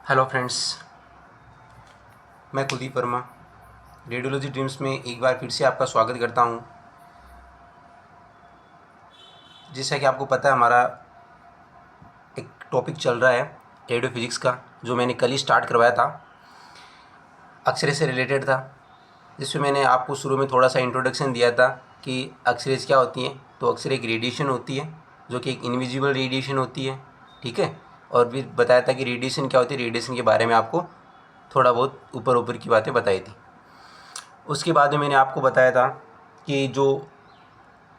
Hello friends, मैं Kuldeep Verma radiology dreams में एक बार फिर से आपका स्वागत करता हूं। जैसा कि आपको पता है, हमारा एक टॉपिक चल रहा है रेडियो फिज़िक्स का, जो मैंने कल ही स्टार्ट करवाया था, एक्सरे से रिलेटेड था। जिसमें मैंने आपको शुरू में थोड़ा सा इंट्रोडक्शन दिया था कि एक्सरेज क्या होती हैं। तो एक्सरे एक रेडिएशन होती है जो कि एक इनविजिबल रेडिएशन होती है, ठीक है। और भी बताया था कि रेडिएशन क्या होती है, रेडिएशन के बारे में आपको थोड़ा बहुत ऊपर ऊपर की बातें बताई थी। उसके बाद में मैंने आपको बताया था कि जो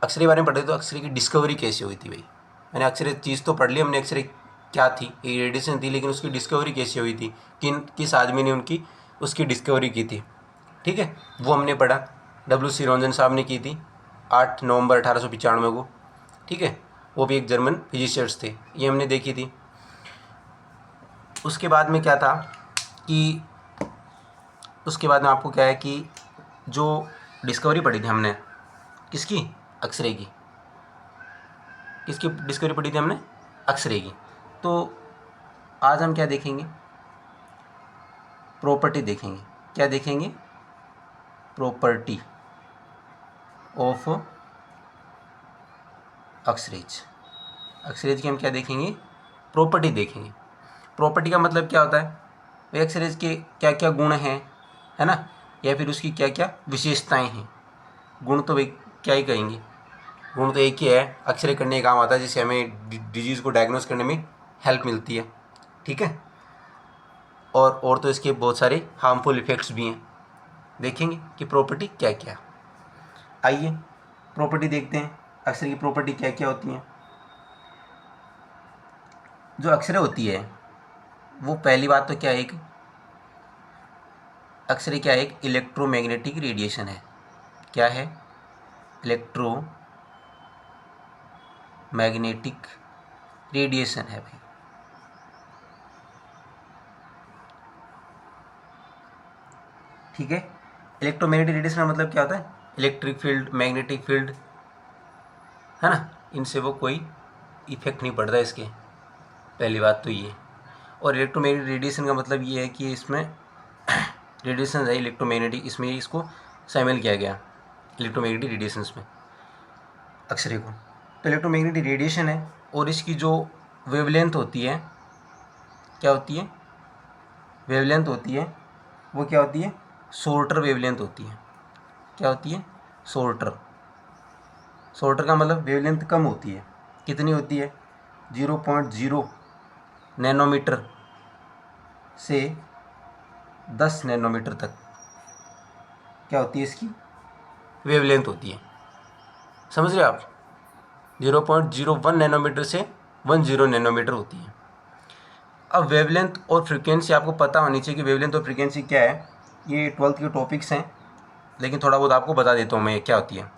एक्सरे के बारे में पढ़े तो एक्सरे की डिस्कवरी कैसे हुई थी भाई। मैंने एक्सरे चीज़ तो पढ़ ली हमने, एक्सरे क्या थी, एक रेडिएशन थी, लेकिन उसकी डिस्कवरी कैसे हुई थी, किस आदमी ने उसकी डिस्कवरी की थी, ठीक है। वो हमने पढ़ा, W.C. रॉन्जन साहब ने की थी 8 नवंबर 1895 को, ठीक है। वो भी एक जर्मन फिजिशिस्ट थे, ये हमने देखी थी। उसके बाद में क्या था कि उसके बाद में आपको क्या है कि जो डिस्कवरी पढ़ी थी हमने, किसकी, एक्सरे की। किसकी डिस्कवरी पढ़ी थी हमने, एक्सरे की। तो आज हम क्या देखेंगे, प्रॉपर्टी देखेंगे। क्या देखेंगे, प्रॉपर्टी ऑफ एक्सरेज। एक्सरेज की हम क्या देखेंगे, प्रॉपर्टी देखेंगे। प्रॉपर्टी का मतलब क्या होता है, एक्सरेज के क्या क्या गुण हैं, है ना, या फिर उसकी क्या क्या विशेषताएं हैं। गुण तो भाई क्या ही कहेंगे, गुण तो एक ही है, एक्सरे करने का काम आता है, जिससे हमें डिजीज़ को डायग्नोस करने में हेल्प मिलती है, ठीक है। और तो इसके बहुत सारे हार्मफुल इफ़ेक्ट्स भी हैं। देखेंगे कि प्रॉपर्टी क्या क्या। आइए प्रॉपर्टी देखते हैं, एक्सरे की प्रॉपर्टी क्या क्या होती हैं। जो एक्सरे होती है वो पहली बात तो क्या है, एक एक्सरे क्या है, एक इलेक्ट्रोमैग्नेटिक रेडिएशन है। क्या है, इलेक्ट्रोमैग्नेटिक रेडिएशन है भाई, ठीक है। इलेक्ट्रोमैग्नेटिक रेडिएशन का मतलब क्या होता है, इलेक्ट्रिक फील्ड, मैग्नेटिक फील्ड, है ना, इनसे वो कोई इफेक्ट नहीं पड़ता इसके, पहली बात तो ये। और इलेक्ट्रोमैग्नेटिक रेडिएशन का मतलब ये है कि इसमें रेडिएशन है इलेक्ट्रोमैग्नेटिक, इसमें इसको शामिल किया गया इलेक्ट्रोमैग्नेटिक रेडिएशंस में एक्सरे को। तो इलेक्ट्रोमैग्नेटिक रेडिएशन है, और इसकी जो वेवलेंथ होती है, क्या होती है, वेवलेंथ होती है, वो क्या होती है, शॉर्टर वेवलेंथ होती है। क्या होती है, शॉर्टर। शॉर्टर का मतलब वेवलेंथ कम होती है। कितनी होती है, 0.0 नैनोमीटर से 10 नैनोमीटर तक क्या होती है, इसकी वेवलेंथ होती है। समझ रहे हो आप, 0.01 नैनोमीटर से 10 नैनोमीटर होती है। अब वेवलेंथ और फ्रीक्वेंसी आपको पता होनी चाहिए कि वेवलेंथ और फ्रीक्वेंसी क्या है। ये 12th के टॉपिक्स हैं, लेकिन थोड़ा बहुत आपको बता देता हूँ मैं क्या होती है।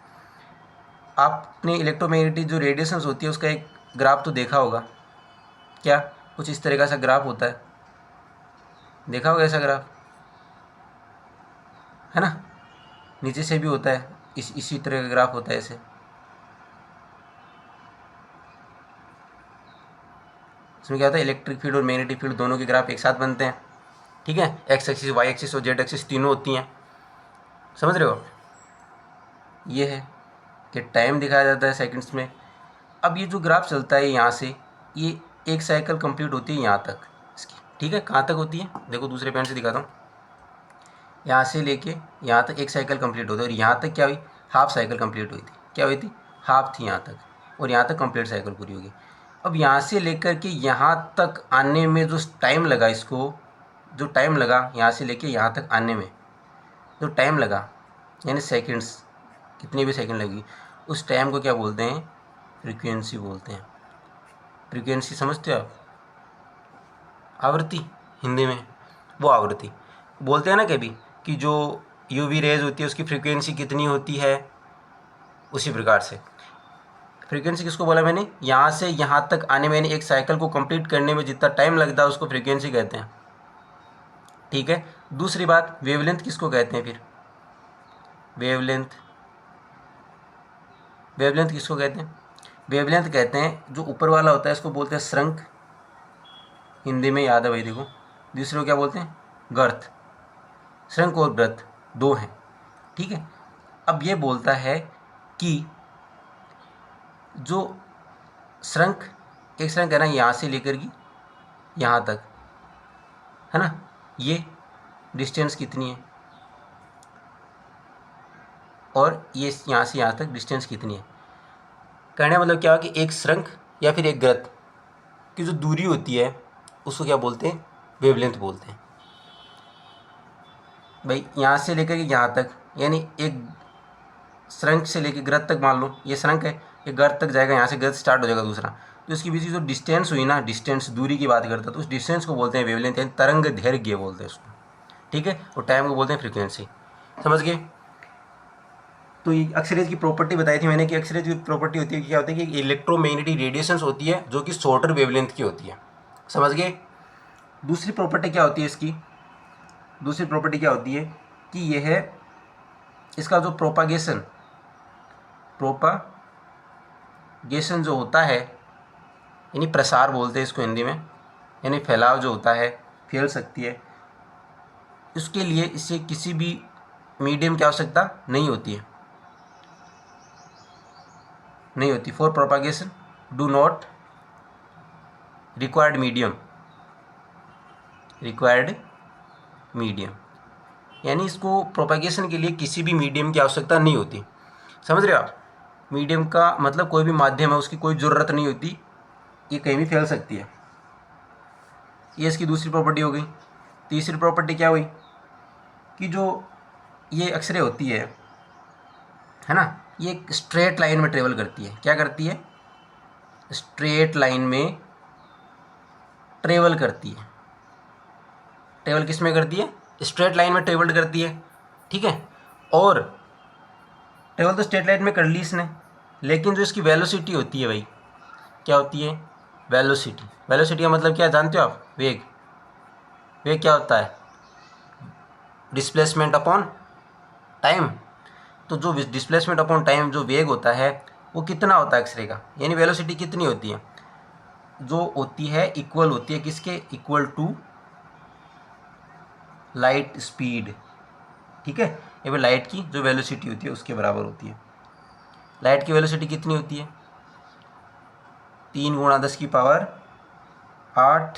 आपने इलेक्ट्रोमैग्नेटिक जो रेडिएशंस होती है उसका एक ग्राफ तो देखा होगा, क्या कुछ इस तरह का सा ग्राफ होता है, देखा होगा ऐसा ग्राफ, है ना। नीचे से भी होता है, इसी तरह का ग्राफ होता है ऐसे। इसमें क्या होता है, इलेक्ट्रिक फील्ड और मैग्नेटिक फील्ड दोनों के ग्राफ एक साथ बनते हैं, ठीक है। एक्स एक्सिस, वाई एक्सिस और जेड एक्सिस तीनों होती हैं, समझ रहे हो। ये है कि टाइम दिखाया जाता है सेकंड्स में। अब ये जो ग्राफ चलता है यहाँ से, ये एक साइकिल कंप्लीट होती है यहाँ तक इसकी, ठीक है। कहाँ तक होती है, देखो दूसरे पेन से दिखाता हूँ। यहाँ से लेके यहाँ तक एक साइकिल कंप्लीट होती है, और यहाँ तक क्या हुई, हाफ साइकिल कंप्लीट हुई थी। क्या हुई थी, हाफ थी यहाँ तक, और यहाँ तक कंप्लीट साइकिल पूरी होगी। अब यहाँ से लेकर के यहाँ तक आने में जो टाइम लगा, इसको जो टाइम लगा यहाँ से लेके यहाँ तक आने में जो टाइम लगा, यानी सेकंड्स, कितनी भी सेकंड लगी, उस टाइम को क्या बोलते हैं, फ्रीक्वेंसी बोलते हैं। फ्रीक्वेंसी समझते हो आप, आवृत्ति हिंदी में, वो आवृत्ति बोलते हैं ना कभी, कि जो यूवी रेज होती है उसकी फ्रीक्वेंसी कितनी होती है, उसी प्रकार से फ्रीक्वेंसी किसको बोला मैंने, यहाँ से यहाँ तक आने में, एक साइकिल को कंप्लीट करने में जितना टाइम लगता है उसको फ्रीक्वेंसी कहते हैं, ठीक है। दूसरी बात, वेवलेंथ किसको कहते हैं फिर, वेवलेंथ, वेवलेंथ किसको कहते हैं, वेवलेंथ कहते हैं जो ऊपर वाला होता है इसको बोलते हैं श्रंक, हिंदी में याद है भाई देखो, दूसरे को क्या बोलते हैं, गर्थ। श्रंक और गर्थ दो हैं, ठीक है। अब ये बोलता है कि जो श्रंक, एक श्रंक है ना यहाँ से लेकर के यहाँ तक, है ना, ये डिस्टेंस कितनी है, और ये यहाँ से यहाँ तक डिस्टेंस कितनी है। कहने का मतलब क्या है कि एक श्रंक या फिर एक गर्त की जो दूरी होती है उसको क्या बोलते हैं, वेवलेंथ बोलते हैं। भाई यहाँ से लेकर के यहाँ तक, यानी एक श्रंक से लेकर गर्त तक, मान लो ये श्रंक है, ये गर्त तक जाएगा, यहाँ से गर्त स्टार्ट हो जाएगा दूसरा, तो इसके बीच की जो डिस्टेंस हुई ना, डिस्टेंस दूरी की बात करता है, तो उस डिस्टेंस को बोलते हैं वेवलेंथ, यानी तरंग दैर्घ्य बोलते हैं उसको, ठीक है। और टाइम को बोलते हैं फ्रीक्वेंसी। समझ गए। तो ये अक्सरेज की प्रॉपर्टी बताई थी मैंने कि अक्सरेज की प्रॉपर्टी होती है, क्या होती है कि इलेक्ट्रोमैग्नेटिक रेडिएशंस होती है जो कि शॉर्टर वेवलेंथ की होती है। समझ गए। दूसरी प्रॉपर्टी क्या होती है इसकी, दूसरी प्रॉपर्टी क्या होती है कि यह है इसका जो प्रोपागेशन जो होता है, यानी प्रसार बोलते हैं इसको हिंदी में, यानी फैलाव जो होता है, फैल सकती है, उसके लिए इससे किसी भी मीडियम की आवश्यकता नहीं होती। For propagation do not required medium, यानी इसको प्रोपागेशन के लिए किसी भी मीडियम की आवश्यकता नहीं होती। समझ रहे हो आप। मीडियम का मतलब कोई भी माध्यम है, उसकी कोई ज़रूरत नहीं होती, ये कहीं भी फैल सकती है। ये इसकी दूसरी प्रॉपर्टी हो गई। तीसरी प्रॉपर्टी क्या हुई कि जो ये एक्सरे होती है ना, ये एक स्ट्रेट लाइन में ट्रेवल करती है। क्या करती है, स्ट्रेट लाइन में ट्रेवल करती है। ट्रेवल किस में करती है, स्ट्रेट लाइन में ट्रेवल करती है, ठीक है। और ट्रेवल तो स्ट्रेट लाइन में कर ली इसने, लेकिन जो इसकी वेलोसिटी होती है भाई, क्या होती है, वेलोसिटी का मतलब क्या जानते हो आप, वेग क्या होता है, डिस्प्लेसमेंट अपॉन टाइम। तो जो डिस्प्लेसमेंट अपॉन टाइम जो वेग होता है वो कितना होता है एक्सरे का, यानी वेलोसिटी कितनी होती है, जो होती है इक्वल होती है किसके, इक्वल टू लाइट स्पीड, ठीक है। ये भी लाइट की जो वेलोसिटी होती है उसके बराबर होती है। लाइट की वेलोसिटी कितनी होती है, 3 × 10⁸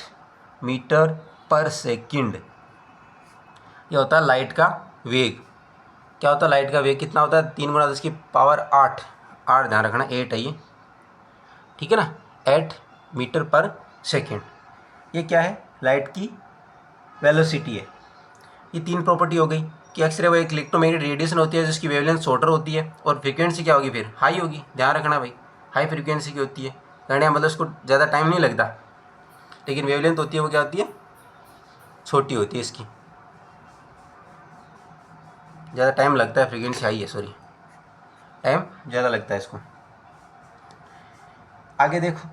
मीटर पर सेकंड। ये होता है लाइट का वेग। क्या होता है लाइट का वेग, कितना होता है, 3 × 10⁸ 8 ध्यान रखना, 8 है ये, ठीक है ना, 8 मीटर पर सेकंड। ये क्या है, लाइट की वेलोसिटी है। ये तीन प्रॉपर्टी हो गई कि एक्सरे वो एक इलेक्ट्रोमैग्नेटिक रेडिएशन होती है जिसकी वेवलेंथ शॉर्टर होती है, और फ्रीक्वेंसी क्या होगी फिर, हाई होगी। ध्यान रखना भाई, हाई फ्रीक्वेंसी की होती है, कहने का मतलब उसको ज़्यादा टाइम नहीं लगता, लेकिन वेवलेंथ होती है वो क्या होती है, छोटी होती है, इसकी ज़्यादा टाइम लगता है, फ्रीक्वेंसी हाई है, सॉरी टाइम ज़्यादा लगता है इसको। आगे देखो,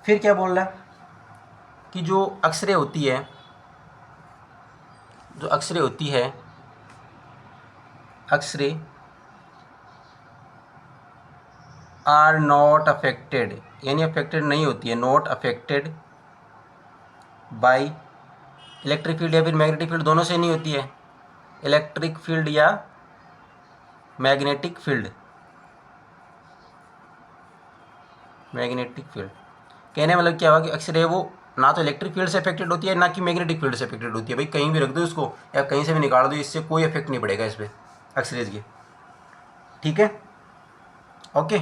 फिर क्या बोल रहा है कि जो एक्सरे होती है, एक्सरे आर नॉट अफेक्टेड, यानी अफेक्टेड नहीं होती है, not affected by electric field या फिर मैग्नेटिक फील्ड, दोनों से नहीं होती है, इलेक्ट्रिक फील्ड या मैग्नेटिक फील्ड। कहने मतलब क्या हुआ कि एक्सरे वो ना तो इलेक्ट्रिक फील्ड से अफेक्टेड होती है ना कि मैग्नेटिक फील्ड से अफेक्टेड होती है। भाई कहीं भी रख दो इसको या कहीं से भी निकाल दो, इससे कोई इफेक्ट नहीं पड़ेगा इस पर एक्सरेज के, ठीक है, ओके।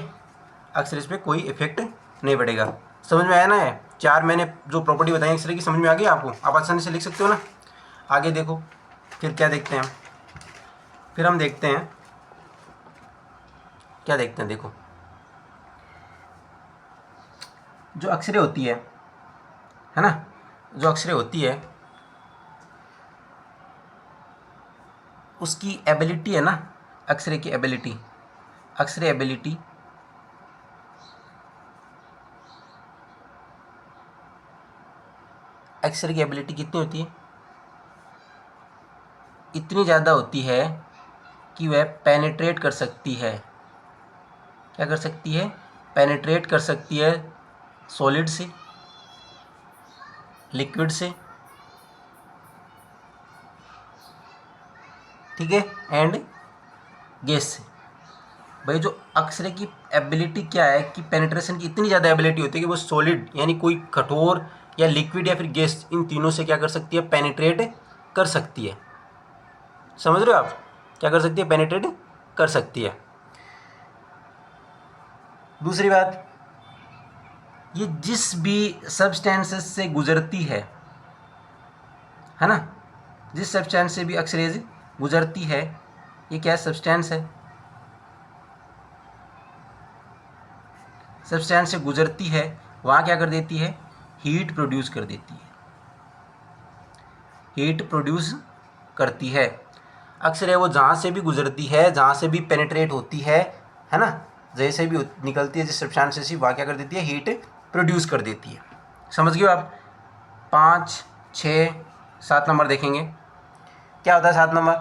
एक्सरेज पे कोई इफेक्ट नहीं पड़ेगा। समझ में आया ना। है चार मैंने जो प्रॉपर्टी बताई एक्सरे की, समझ में आ गई आपको, आप आसानी से लिख सकते हो ना। आगे देखो फिर क्या देखते हैं, फिर हम देखते हैं क्या देखते हैं, देखो जो एक्सरे होती है ना, जो एक्सरे होती है उसकी एबिलिटी है ना, एक्सरे की एबिलिटी, एक्सरे एबिलिटी एक्सरे की एबिलिटी कितनी होती है, इतनी ज़्यादा होती है कि वह पेनिट्रेट कर सकती है। क्या कर सकती है, पेनिट्रेट कर सकती है सॉलिड से, लिक्विड से, ठीक है, एंड गैस से। भाई जो एक्सरे की एबिलिटी क्या है कि पेनिट्रेशन की इतनी ज़्यादा एबिलिटी होती है कि वो सॉलिड यानी कोई कठोर या लिक्विड या फिर गैस, इन तीनों से क्या कर सकती है, पेनिट्रेट कर सकती है। समझ रहे हो आप, क्या कर सकती है, पेनिट्रेट कर सकती है। दूसरी बात, ये जिस भी सब्सटेंसेस से गुजरती है ना, जिस सब्सटेंस से भी एक्सरेज गुजरती है, ये क्या सब्सटेंस है, सब्सटेंस से गुजरती है, वहाँ क्या कर देती है, हीट प्रोड्यूस कर देती है, हीट प्रोड्यूस करती है। अक्सर है वो जहाँ से भी गुजरती है, जहाँ से भी पेनिट्रेट होती है ना, जैसे भी निकलती है जिस सब्सटेंस से, वहाँ क्या कर देती है, हीट प्रोड्यूस कर देती है। समझ गए आप। 5, 6, 7 नंबर देखेंगे। क्या होता है 7 नंबर,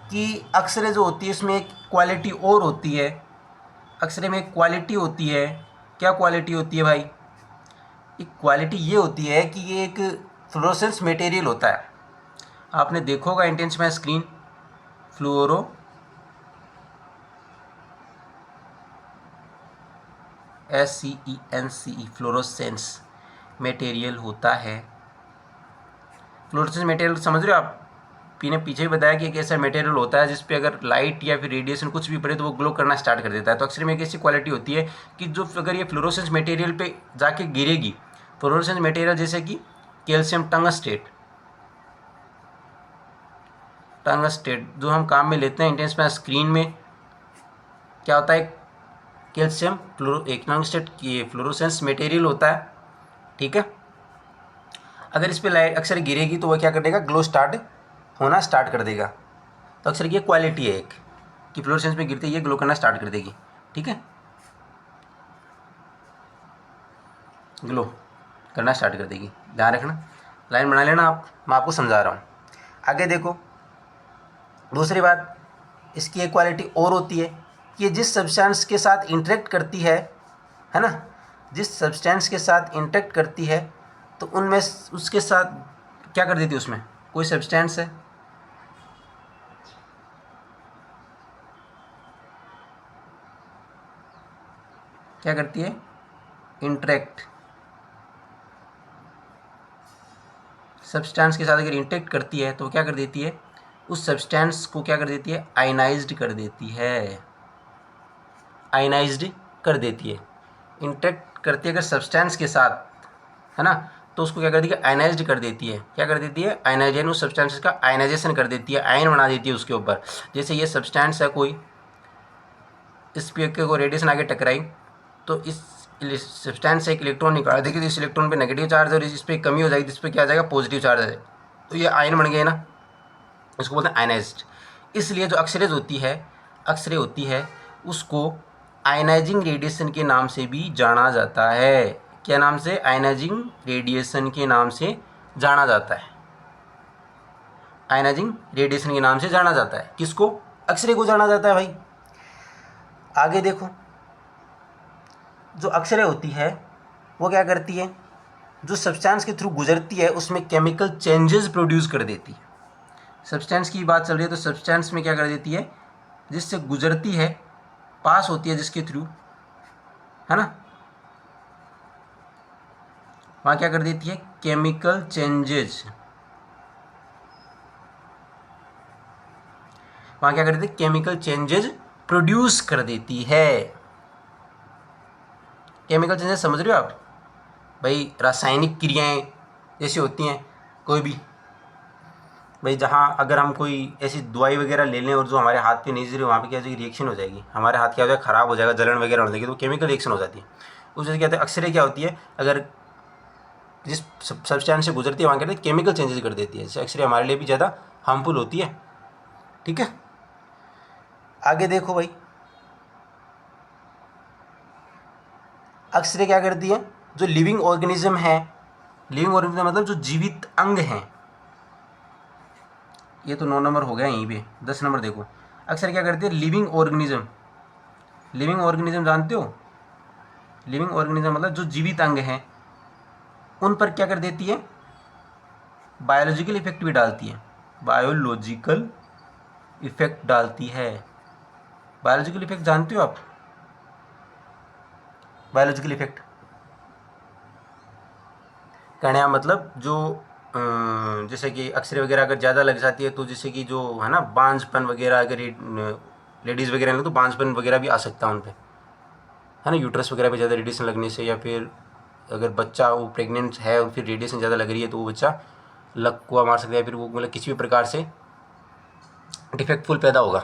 कि अक्सरे जो होती है इसमें एक क्वालिटी और होती है, अक्सरे में एक क्वालिटी होती है। क्या क्वालिटी होती है भाई, एक क्वालिटी ये होती है कि ये एक फ्लोरोसेंस मटेरियल होता है। आपने देखा होगा एंट्रेंस में स्क्रीन, फ्लोरो SCENCE फ्लोरोसेंस मटेरियल होता है। फ्लोरोसेंस मटेरियल समझ रहे हो आप, ने पीछे ही बताया कि एक ऐसा मटेरियल होता है जिस पे अगर लाइट या फिर रेडिएशन कुछ भी पड़े तो वो ग्लो करना स्टार्ट कर देता है। तो अक्सर में एक ऐसी क्वालिटी होती है कि जो अगर ये फ्लोरोसेंस मटेरियल पे जाके गिरेगी, फ्लोरोसेंस मटेरियल जैसे कि कैल्शियम टंगस्टेट, जो हम काम में लेते हैं एंट्रेंस में स्क्रीन में, क्या होता है, कैल्शियम एक टंगस्टेट फ्लोरोसेंस मटेरियल होता है, ठीक है। अगर इस पर लाइट अक्सर गिरेगी तो वह क्या कर देगा, ग्लो स्टार्ट होना स्टार्ट कर देगा। तो अक्सर ये क्वालिटी है एक कि फ्लोरोसेंस में गिरते ही ये ग्लो करना स्टार्ट कर देगी, ठीक है, ग्लो करना स्टार्ट कर देगी। ध्यान रखना, लाइन बना लेना आप, मैं आपको समझा रहा हूँ। आगे देखो, दूसरी बात, इसकी एक क्वालिटी और होती है कि जिस सब्सटेंस के साथ इंटरेक्ट करती है ना, जिस सब्सटेंस के साथ इंटरेक्ट करती है तो उनमें उसके साथ क्या कर देती है, उसमें कोई सब्सटेंस है, क्या करती है, इंटरेक्ट, सब्सटेंस के साथ अगर इंटरेक्ट करती है तो क्या कर देती है, उस सब्सटेंस को क्या कर देती है, आयनाइज्ड कर देती है, आयनाइज्ड कर देती है। इंटरेक्ट करती है अगर सब्सटेंस के साथ, है ना, तो उसको क्या कर देती है, आयनाइज्ड कर देती है। क्या कर देती है, आयनाइजेशन, उस सब्सटेंस का आयनाइजेशन कर देती है, आयन बना देती है उसके ऊपर। जैसे ये सब्सटेंस है कोई, इस पे को रेडिएशन आगे टकराई तो इस सब्सटेंस से एक इलेक्ट्रॉन निकाल देगी, तो इस इलेक्ट्रॉन पे नेगेटिव चार्ज और इस पर कमी हो जाएगी, इस पर क्या आ जाएगा, पॉजिटिव चार्ज आ जाएगा, तो ये आयन बन गए ना, इसको बोलते हैं आयनाइज्ड। इसलिए जो अक्सरेज होती है, अक्सरे होती है, उसको आयनाइजिंग रेडिएशन के नाम से भी जाना जाता है। क्या नाम से, आयनाइजिंग रेडिएशन के नाम से जाना जाता है, आयनाइजिंग रेडिएशन के नाम से जाना जाता है। किसको, अक्सरे को जाना जाता है भाई। आगे देखो, जो अक्सरे होती है वो क्या करती है, जो सब्सटेंस के थ्रू गुजरती है उसमें केमिकल चेंजेस प्रोड्यूस कर देती है। सब्सटेंस की बात चल रही है तो सब्सटेंस में क्या कर देती है, जिससे गुजरती है, पास होती है जिसके थ्रू, है ना, वहाँ क्या कर देती है, केमिकल चेंजेस, वहाँ क्या कर देती है, केमिकल चेंजेस प्रोड्यूस कर देती है। केमिकल चेंजेस समझ रहे हो आप भाई, रासायनिक क्रियाएं जैसी होती हैं कोई भी, भाई जहाँ अगर हम कोई ऐसी दवाई वगैरह ले लें और जो हमारे हाथ पे नहीं जरे, वहाँ पे क्या हो जाएगी, रिएक्शन हो जाएगी, हमारे हाथ क्या हो जाएगा, ख़राब हो जाएगा, जलन वगैरह हो जाएगी, तो केमिकल रिएक्शन हो जाती है। उस वजह से क्या होता है, अक्सर क्या होती है, अगर जिस सब्सटेंस से गुजरती है वहाँ कहते हैं केमिकल चेंजेस कर देती है, जैसे एक्सरे हमारे लिए भी ज़्यादा हार्मफुल होती है, ठीक है। आगे देखो भाई, एक्सरे क्या करती है, जो लिविंग ऑर्गेनिज्म है, लिविंग ऑर्गेनिज्म मतलब जो जीवित अंग हैं, ये तो 9 नंबर हो गया, यहीं पे 10 नंबर देखो। अक्सर क्या करती है, लिविंग ऑर्गेनिज्म, लिविंग ऑर्गेनिज्म जानते हो, लिविंग ऑर्गेनिज्म मतलब जो जीवित अंग हैं उन पर क्या कर देती है, बायोलॉजिकल इफेक्ट भी डालती है, बायोलॉजिकल इफेक्ट डालती है। बायोलॉजिकल इफेक्ट जानते हो आप? बायोलॉजिकल इफेक्ट कहने का मतलब जो जैसे कि एक्सरे वगैरह अगर ज़्यादा लग जाती है तो जैसे कि जो है ना बांझपन वगैरह, अगर लेडीज़ वगैरह हैं तो बांझपन वगैरह भी आ सकता है उन पर, है ना, यूट्रस वगैरह पे ज़्यादा रेडिएशन लगने से, या फिर अगर बच्चा वो प्रेग्नेंट है और फिर रेडिएशन ज़्यादा लग रही है तो वो बच्चा लकवा मार सकता है, या फिर वो मतलब किसी भी प्रकार से डिफेक्टफुल पैदा होगा।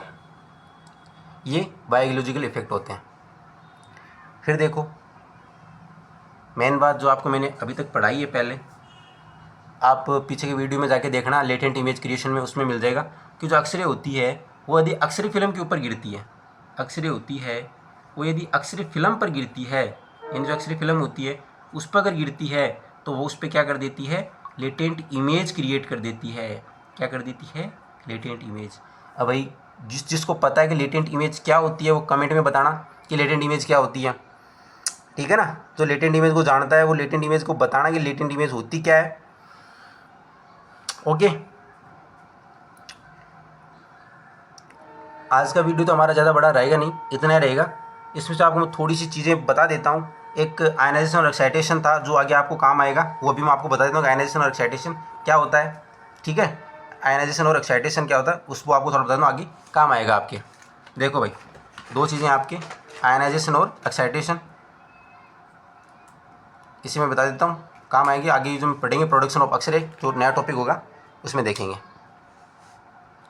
ये बायोलॉजिकल इफेक्ट होते हैं। फिर देखो मेन बात जो आपको मैंने अभी तक पढ़ाई है, पहले आप पीछे की वीडियो में जाके देखना, लेटेंट इमेज क्रिएशन में, उसमें मिल जाएगा कि जो एक्सरे होती है वो यदि एक्सरे फिल्म के ऊपर गिरती है, एक्सरे होती है वो यदि एक्सरे फिल्म पर गिरती है, यानी जो एक्सरे फिल्म होती है उस पर अगर गिरती है तो वो उस पर क्या कर देती है, लेटेंट इमेज क्रिएट कर देती है। क्या कर देती है, लेटेंट इमेज। अब भाई जिसको पता है कि लेटेंट इमेज क्या होती है वो कमेंट में बताना कि लेटेंट इमेज क्या होती है, ठीक है ना। जो लेटेंट इमेज को जानता है वो लेटेंट इमेज को बताना कि लेटेंट इमेज होती क्या है। ओके, आज का वीडियो तो हमारा ज़्यादा बड़ा रहेगा नहीं, इतना ही रहेगा। इसमें से आपको मैं थोड़ी सी चीज़ें बता देता हूँ। एक आयनाइजेशन और एक्साइटेशन था जो आगे आपको काम आएगा, वो भी मैं आपको बता देता हूँ कि आयनाइजेशन और एक्साइटेशन क्या होता है, ठीक है। आयनाइजेशन और एक्साइटेशन क्या होता है उसको आपको थोड़ा बता दूँ, आगे काम आएगा आपके। देखो भाई, दो चीज़ें आपके, आयनाइजेशन और एक्साइटेशन, इसी में बता देता हूँ, काम आएगी आगे जो हम पढ़ेंगे प्रोडक्शन ऑफ एक्सरे, जो नया टॉपिक होगा उसमें देखेंगे,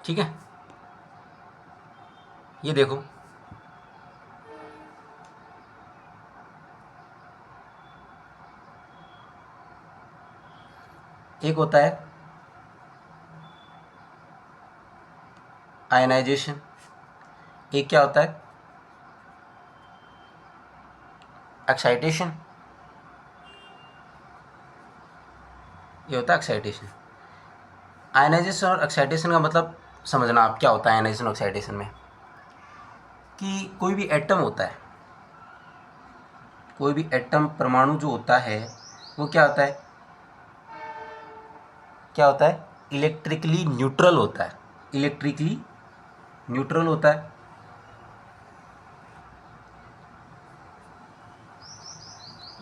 ठीक है। ये देखो, एक होता है आयनाइजेशन, एक क्या होता है, एक्साइटेशन। ये होता है एक्साइटेशन। आयनाइजेशन और एक्साइटेशन का मतलब समझना आप क्या होता है। आयनाइजेशन और एक्साइटेशन में कि कोई भी एटम होता है, कोई भी एटम परमाणु जो होता है वो क्या होता है, क्या होता है, इलेक्ट्रिकली न्यूट्रल होता है, इलेक्ट्रिकली न्यूट्रल होता है।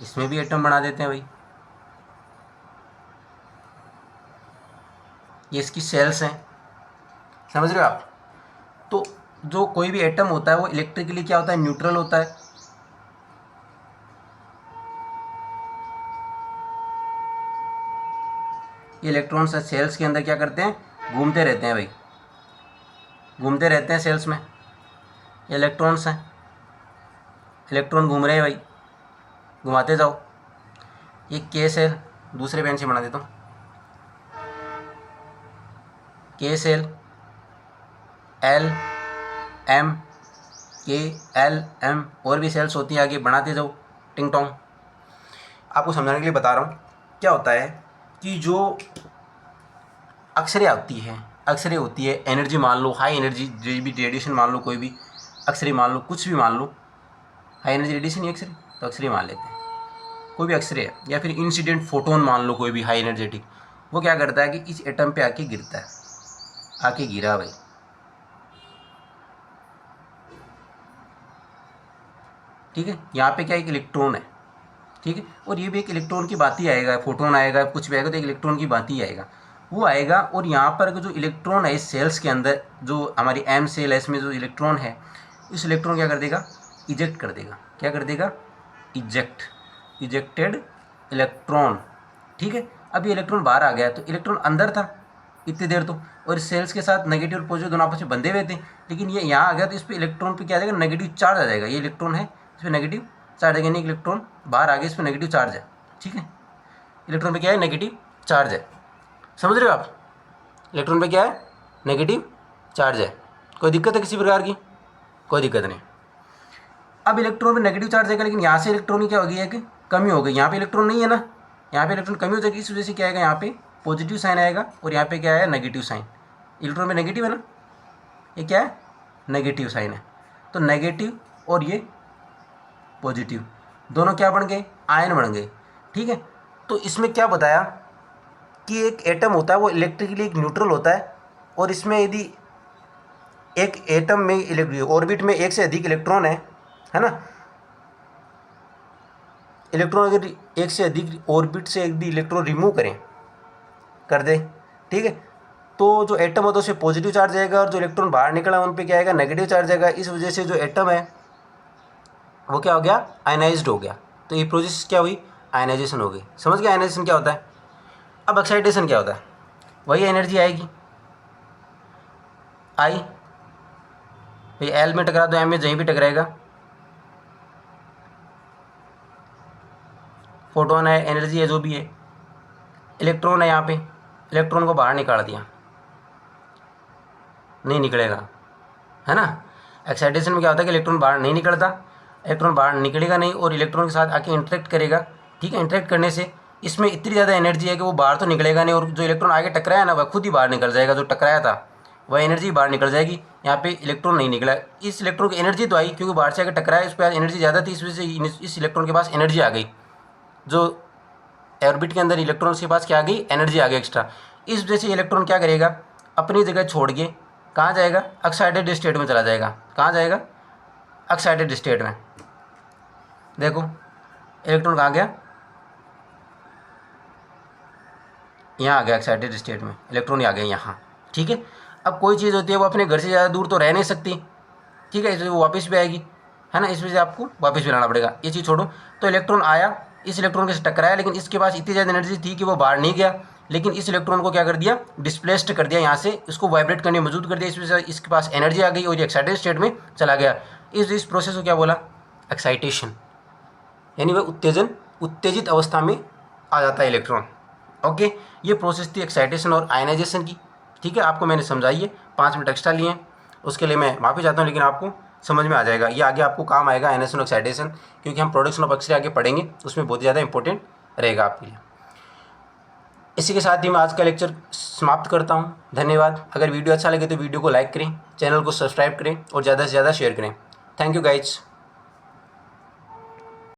इसमें भी एटम बना देते हैं भाई, ये इसकी सेल्स हैं, समझ रहे हो आप। तो जो कोई भी एटम होता है वो इलेक्ट्रिकली क्या होता है, न्यूट्रल होता है। ये इलेक्ट्रॉन्स सेल्स के अंदर क्या करते हैं, घूमते रहते हैं भाई, घूमते रहते हैं सेल्स में। ये इलेक्ट्रॉन्स हैं, इलेक्ट्रॉन घूम रहे हैं भाई, घुमाते जाओ। ये के सेल, दूसरे पेन से बना देता हूँ, के सेल, एल एम, के एल एम, और भी सेल्स होती है, आगे बढ़ाते जाओ, टिंग टोंग। आपको समझाने के लिए बता रहा हूँ। क्या होता है कि जो अक्सरे आती है, अक्सरे होती है, एनर्जी मान लो, हाई एनर्जी जो भी रेडिएशन मान लो, कोई भी अक्सरे मान लो, कुछ भी मान लो, हाई एनर्जी रेडिएशन ही अक्सरे, तो अक्सरे मान लेते हैं, कोई भी अक्सरे है। या फिर इंसिडेंट फोटोन मान लो, कोई भी हाई एनर्जेटिक, वो क्या करता है कि इस एटम पे आके गिरता है, आके गिरा भाई, ठीक है। यहाँ पे क्या एक इलेक्ट्रॉन है, ठीक है, और ये भी एक इलेक्ट्रॉन की बात ही आएगा, फोटोन आएगा, कुछ भी आएगा तो एक इलेक्ट्रॉन की बात ही आएगा, वो आएगा। और यहाँ पर जो इलेक्ट्रॉन है इस सेल्स के अंदर, जो हमारी एम सेल है, इसमें जो इलेक्ट्रॉन है, इस इलेक्ट्रॉन क्या कर देगा, इजेक्ट कर देगा। क्या कर देगा, इजेक्ट, इजेक्टेड इलेक्ट्रॉन, ठीक है। अब ये इलेक्ट्रॉन बाहर आ गया, तो इलेक्ट्रॉन अंदर था इतनी देर तो, और इस सेल्स के साथ नेगेटिव और पॉजिटिव दोनों आपस में बंधे हुए थे, लेकिन ये यहाँ आ गया तो इस पर इलेक्ट्रॉन पे क्या आ जाएगा, नेगेटिव चार्ज आ जाएगा। ये इलेक्ट्रॉन है, इस पर नेगेटिव चार्ज आएगा, यानी इलेक्ट्रॉन बाहर आ गया, इस पर नेगेटिव चार्ज है, ठीक है। इलेक्ट्रॉन पे क्या है, नेगेटिव चार्ज है, समझ रहे हो आप। इलेक्ट्रॉन पे क्या है, नेगेटिव चार्ज है। कोई दिक्कत है किसी प्रकार की, कोई दिक्कत नहीं। अब इलेक्ट्रॉन पे नेगेटिव चार्ज आएगा, लेकिन यहाँ से इलेक्ट्रॉन की क्या हो गई है कि कमी हो गई, यहाँ पे इलेक्ट्रॉन नहीं है ना, यहाँ पे इलेक्ट्रॉन कमी हो जाएगी, इस वजह से क्या आएगा, यहाँ पे पॉजिटिव साइन आएगा, और यहाँ पे क्या है, नेगेटिव साइन। इलेक्ट्रॉन में नेगेटिव है ना, ये क्या है, नेगेटिव साइन है, तो नेगेटिव और ये पॉजिटिव, दोनों क्या बन गए, आयन बन गए। ठीक है, तो इसमें क्या बताया कि एक एटम होता है वो इलेक्ट्रिकली एक न्यूट्रल होता है, और इसमें यदि एक एटम में ऑर्बिट में एक से अधिक इलेक्ट्रॉन है ना, इलेक्ट्रॉन अगर एक से अधिक ऑर्बिट से यदि इलेक्ट्रॉन रिमूव कर दे, ठीक है, तो जो एटम होता है उसमें पॉजिटिव चार्ज आएगा, और जो इलेक्ट्रॉन बाहर निकला उन पे क्या आएगा, नेगेटिव चार्ज आएगा। इस वजह से जो एटम है वो क्या हो गया, आयनाइज्ड हो गया। तो ये प्रोसेस क्या हुई, आयनाइजेशन हो गई। समझ गया आयनाइजेशन क्या होता है। अब एक्साइटेशन क्या होता है, वही एनर्जी आएगी, आई भाई एल में टकरा दो, एम में, जहीं भी टकराएगा, फोटोन है, एनर्जी है, जो भी है, इलेक्ट्रॉन है, यहाँ पे इलेक्ट्रॉन को बाहर निकाल दिया, नहीं निकलेगा, है ना। एक्साइटेशन में क्या होता है कि इलेक्ट्रॉन बाहर नहीं निकलता, इलेक्ट्रॉन बाहर निकलेगा नहीं और इलेक्ट्रॉन के साथ आके इंटरेक्ट करेगा। ठीक है, इंटरेक्ट करने से इसमें इतनी ज़्यादा एनर्जी है कि वो बाहर तो निकलेगा नहीं, और जो इलेक्ट्रॉन आगे टकराया ना वह खुद ही बाहर निकल जाएगा, जो टकराया था वह एनर्जी बाहर निकल जाएगी। यहाँ पे इलेक्ट्रॉन नहीं निकला, इस इलेक्ट्रॉन की एनर्जी तो आई क्योंकि बाहर से आगे टकराया, इस पर एनर्जी ज़्यादा थी, इस वजह से इस इलेक्ट्रॉन के पास एनर्जी आ गई। जो ऑर्बिट के अंदर इलेक्ट्रॉन के पास क्या आ गई, एनर्जी आ गई एक्स्ट्रा। इस वजह से इलेक्ट्रॉन क्या करेगा, अपनी जगह छोड़ के कहाँ जाएगा, एक्साइटेड स्टेट में चला जाएगा। कहाँ जाएगा, एक्साइटेड स्टेट में। देखो इलेक्ट्रॉन कहाँ गया, यहाँ आ गया एक्साइटेड स्टेट में, इलेक्ट्रॉन आ गया यहाँ। ठीक है, अब कोई चीज़ होती है वो अपने घर से ज़्यादा दूर तो रह नहीं सकती, ठीक है, इसलिए वो वापस भी आएगी, है ना, इस वजह से आपको वापस भी लाना पड़ेगा। ये चीज़ छोड़ो, तो इलेक्ट्रॉन आया, इस इलेक्ट्रॉन के साथ टकराया, लेकिन इसके पास इतनी ज़्यादा एनर्जी थी कि वो बाहर नहीं गया, लेकिन इस इलेक्ट्रॉन को क्या कर दिया, डिस्प्लेस्ड कर दिया यहाँ से, इसको वाइब्रेट करने मौजूद कर दिया, इस वजह से इसके पास एनर्जी आ गई और ये एक्साइटेड स्टेट में चला गया। इस प्रोसेस को क्या बोला, एक्साइटेशन, यानी वह उत्तेजित अवस्था में आ जाता है इलेक्ट्रॉन। ओके, ये प्रोसेस थी एक्साइटेशन और आयनाइजेशन की। ठीक है, आपको मैंने समझाई है, 5 मिनट एक्स्ट्रा लिए हैं, उसके लिए मैं माफ़ी चाहता हूँ, लेकिन आपको समझ में आ जाएगा, ये आगे आपको काम आएगा आयनाइजेशन और एक्साइटेशन, क्योंकि हम प्रोडक्शन ऑफ एक्स रे आगे पढ़ेंगे, उसमें बहुत ज़्यादा इंपॉर्टेंट रहेगा आपके लिए। इसी के साथ ही मैं आज का लेक्चर समाप्त करता हूँ। धन्यवाद। अगर वीडियो अच्छा लगे तो वीडियो को लाइक करें, चैनल को सब्सक्राइब करें और ज़्यादा से ज़्यादा शेयर करें। Thank you guys.